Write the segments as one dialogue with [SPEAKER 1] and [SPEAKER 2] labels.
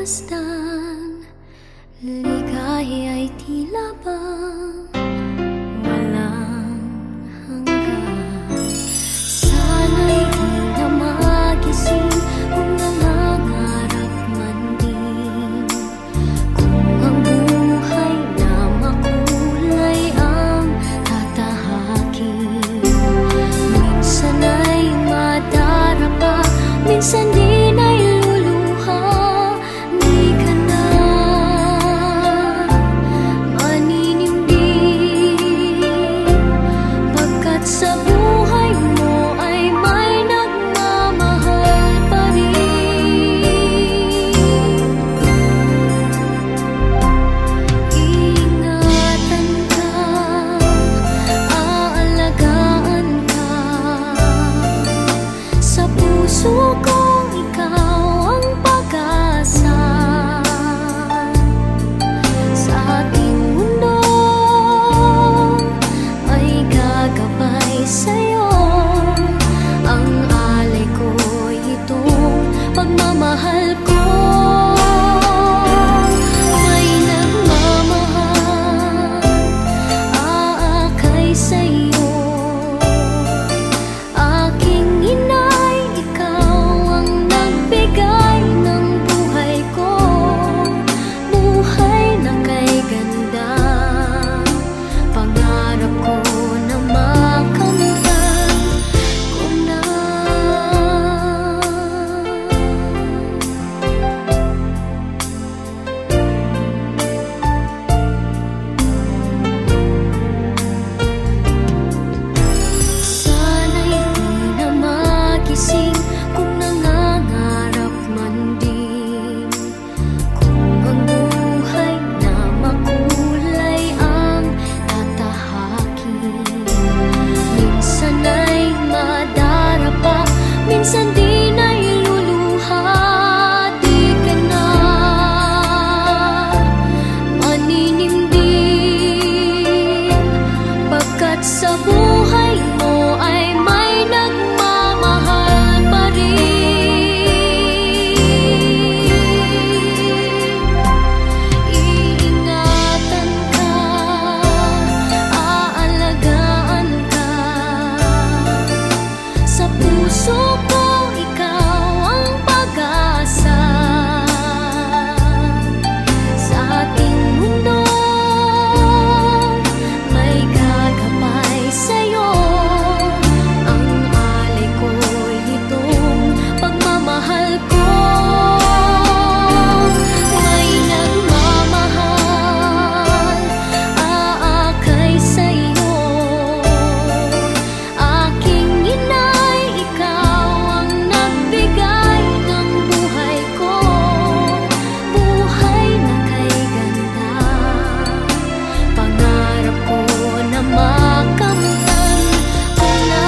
[SPEAKER 1] pagmasdan, ligaya'y tila bang walang hanggan. Sana'y di na magising kung nangangarap man din, kung ang buhay na makulay ang tatahakin. Minsan ay madarapa, minsan din ay luluha. Di ka na maninindig, pagkat sa buhay mo ay may nagmamahal pa rin. Iingatan ka, aalagaan ka, sa puso ko ikaw ang pag-asa. Sa ating mundo ay gagabay sa'yo, ang alay ko'y itong pagmamahal ko. May nagmamahal, aakay sa'yo. Aking inay, ikaw ang nagbigay ng buhay ko, buhay na kay ganda. Pangarap ko na makamtan ko na. Sana'y di na magising kung nangangarap man din, kung ang buhay na makulay ang tatahakin. Minsan ay madarapa, minsan din ay luluha. Di ka na maninindig, pagkat sa buhay mo ay may nagmamahal pa rin. Iingatan ka, aalagaan ka, sa puso ko ikaw ang pag-asa. Sa ating mundo may gagabay sa'yo, ang alay ko'y itong pagmamahal ko. May nagmamahal, aakay sa'yo. Aking inay, ikaw ang nagbigay ng buhay ko, buhay na kay ganda. Pangarap ko na makamtan ko na.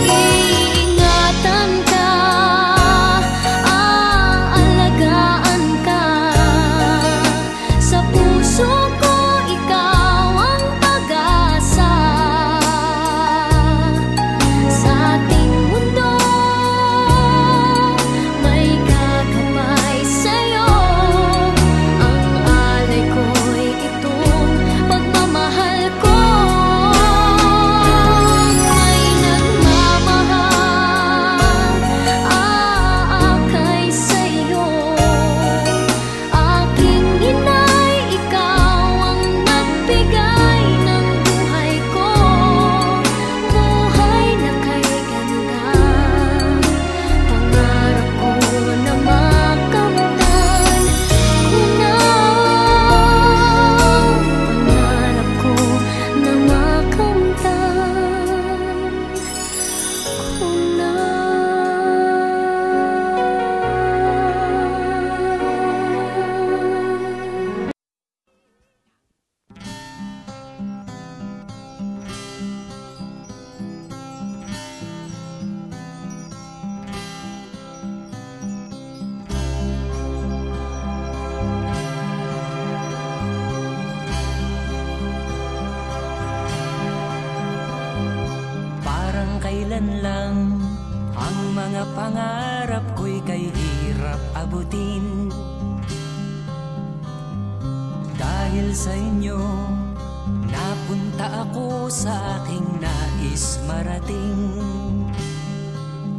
[SPEAKER 1] Iingatan ka, aalagaan ka, sa puso ko ikaw ang pag-asa. Sa ating mundo may gagabay sa'yo, ang alay ko'y itong pagmamahal ko. May nagmamahal, aakay sa'yo. Aking inay, ikaw ang nagbigay ng buhay ko, buhay na kay ganda. Pangarap ko na makamtan ko na. Pangarap ko na makamtan ko na.
[SPEAKER 2] kailan lang mga pangarap ko'y kay hirap abutin. Dahil sa inyo, napunta ako sa aking nais marating.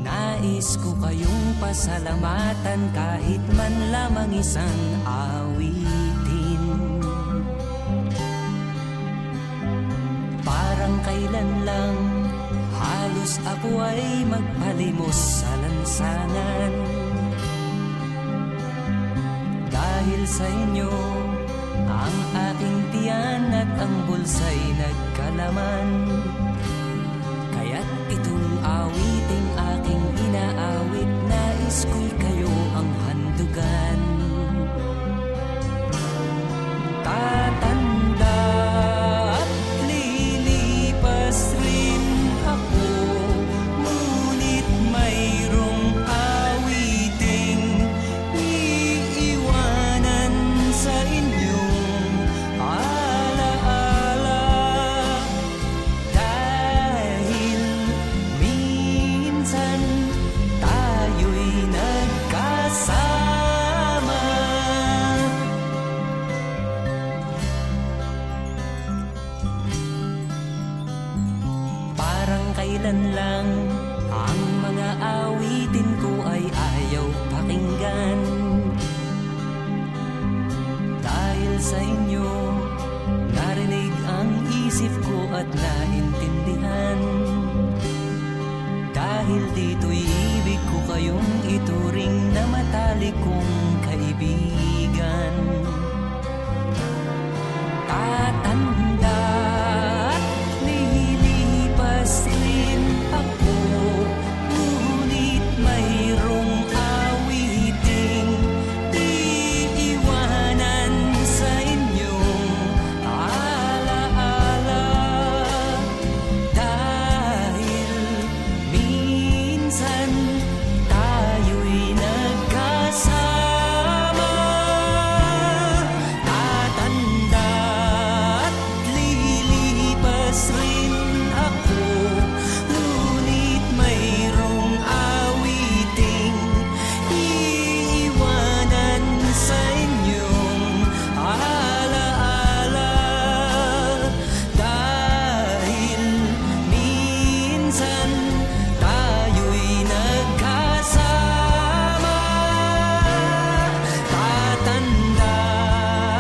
[SPEAKER 2] Nais ko kayong pasalamatan kahit man lamang isang awitin. Parang kailan lang halos ako ay magpalimos sa lansangan. Dahil sa inyo, ang aking tiyan at ang bulsa'y nagkalaman. Kaya't itong awiting aking inaawit, nais ko'y kayo ang handugan. Tatanda at lilipas rin ako, ngunit mayroong awiting iiwanan sa inyong alaala. Dahil minsan tayo'y nagkasama. Parang kailan lang ang mga awitin ko ay ayaw pakinggan. Dahil sa inyo, narinig ang isip ko at naintindihan. Dahil dito'y ibig ko kayong ituring na matalik kong kaibigan. Tatanda at lilipas rin ako, ngunit mayroong awiting iiwanan sa inyong alaala. Dahil minsan tayo'y nagkasama. Tatanda at lilipas rin ako, ngunit mayroong awiting iiwanan sa inyong alaala. Dahil minsan tayo'y nagkasama. Tatanda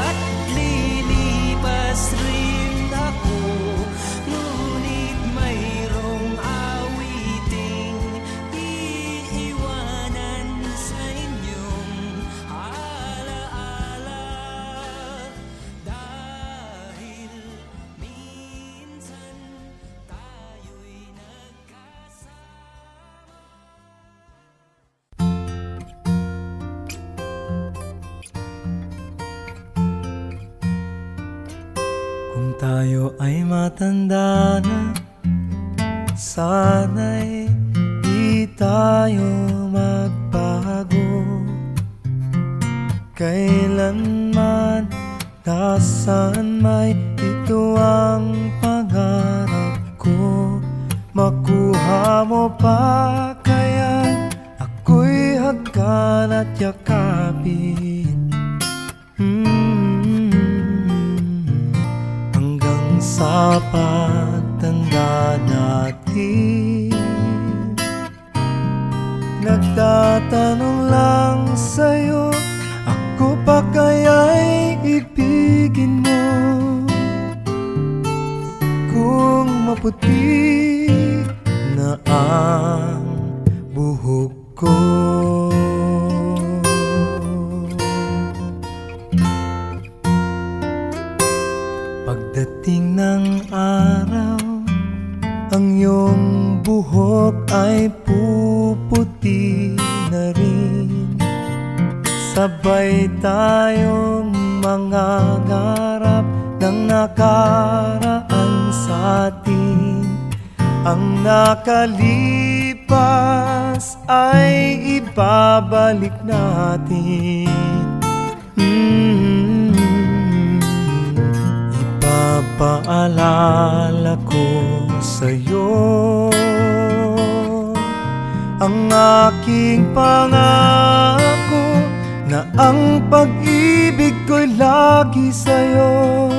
[SPEAKER 2] at lilipas rin ako, ngunit mayroong awiting iiwanan sa inyong alaala. Dahil minsan tayo'y nagkasama.
[SPEAKER 3] Kung tayo ay matanda na, sana'y di tayo magbago. Kailanman, nasaan may ito ang pangarap ko. Makuha mo pa kaya ako'y hagkan at yakapin. Hanggang sa pagtanda natin, nagtatanong lang sa'yo, ako pa kaya'y ibigin mo? Kung maputi na ang buhok ko, pagdating ng araw, ang iyong buhok ay puputi na rin. Sabay tayong mangangarap ng nakaraan sa atin. Ang nakalipas ay ibabalik natin. Ipapaalala ko sa'yo ang aking pangako na ang pag-ibig ko'y lagi sa'yo.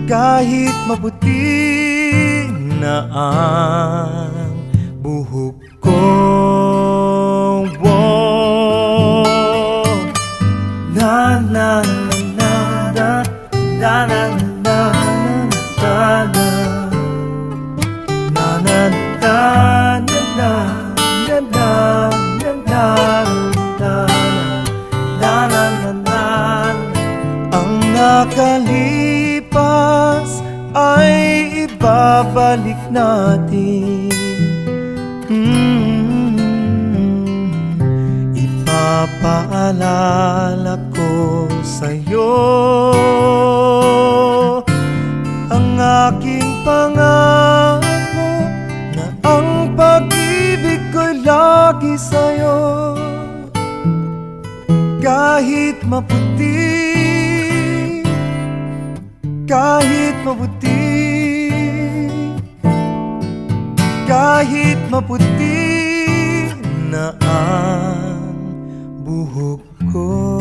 [SPEAKER 3] Kahit maputi na ang buhok ko, na na na na na na na na na. Ang nakalipas ay ibabalik natin. Ipapaalala ko sa'yo ang aking pangako na ang pag-ibig ko'y lagi sa'yo. Kahit maputi, kahit maputi, kahit maputi na ang buhok ko.